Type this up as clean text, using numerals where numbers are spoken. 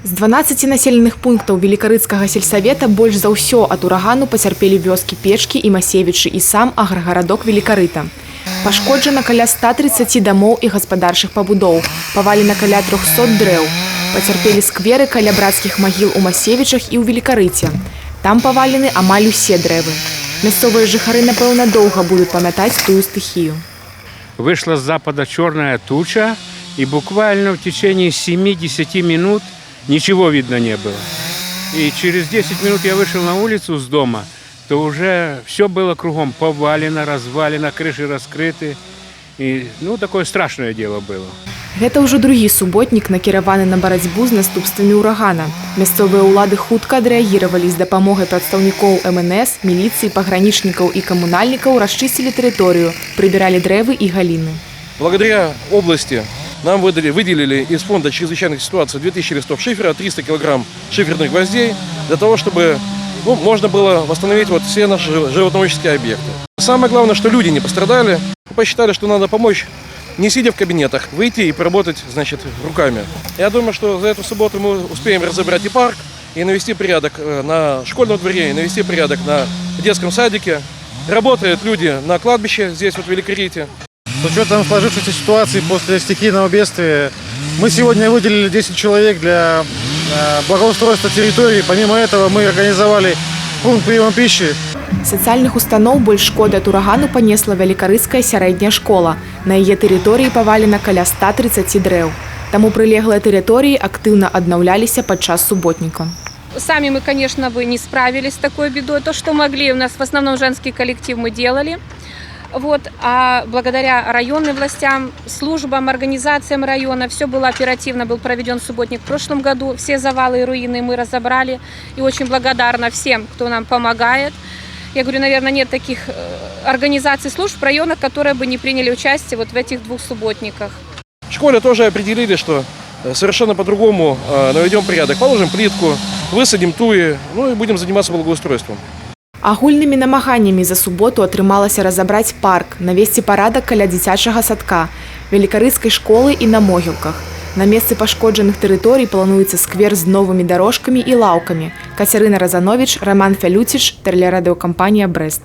З 12 населеных пунктаў Великарыцкага сельсавета больш за ўсё ад урагану пацярпелі вёскі Печкі і Масевічы і сам аграгарадок Великарыта. Пашкоджана каля 130 дамоў і гаспадарчых пабудоў, павалена каля 300 дрэў. Пацярпелі скверы каля брацкіх магіл у Масевічах і ў Великарыце. Там павалены амаль усе дрэвы. Мясцовыя жыхары, напэўна, доўга будуць памятаць тую стыхію. Вышла с запада черная туча, и буквально в течение 7-10 минут ничего видно не было. И через 10 минут я вышел на улицу с дома, то уже все было кругом повалено, развалено, крыши раскрыты. И, такое страшное дело было. Гэта ўжо другі суботнік, накіраваны на барацьбу з наступствамі ўрагана. Мясцовыя ўлады хутка адрэагіравалі з дапамогай прадстаўнікоў МНС, міліцыі, пагранічнікаў і камунальнікаў расчысцілі тэрыторыю, прыбіралі дрэвы і галіны. Благодаря области нам выделили из фонда чрезвычайных ситуаций 2000 листов шифера, 300 килограмм шиферных гвоздей, для того, чтобы можно было восстановить все наши животноводческие объекты. Самое главное, что люди не пострадали. Мы посчитали, что надо помочь, не сидя в кабинетах, выйти и поработать, руками. Я думаю, что за эту субботу мы успеем разобрать и парк, и навести порядок на школьном дворе, и навести порядок на детском садике. Работают люди на кладбище здесь, в Великарыте. С учетом сложившейся ситуации после стихийного бедствия, мы сегодня выделили 10 человек для благоустройства территории. Помимо этого мы организовали пункт приема пищи. Сацыяльных устаноў больш шкоды ад урагану панесла Великарыцкая сярэдняя школа. На яе тэрыторыі павалена каля 130 дрэў. Таму прылеглыя тэрыторыі актыўна аднаўляліся падчас суботніка. Сами мы, конечно, бы не справились с такой бедой. То, что могли, у нас в основном женский коллектив мы делали. А благодаря районным властям, службам, организациям района все было оперативно, был проведен субботник в прошлом году. Все завалы и руины мы разобрали. И очень благодарна всем, кто нам помогает. Я говорю, наверное, нет таких организаций, служб в районах, которые бы не приняли участие в этих двух субботниках. В школе тоже определили, что совершенно по-другому наведем порядок. Положим плитку, высадим туи, и будем заниматься благоустройством. Агульнымі намаганнямі за суботу атрымалася разабраць парк, навесці парадак каля дзіцячага садка, Великарыцкай школы і на могілках. На месцы пашкоджаных тэрыторый плануецца сквер з новымі дарожкамі і лаўкамі. Кацярына Разанович, Роман Фялюціч, тэлерадыёкампанія «Брэст».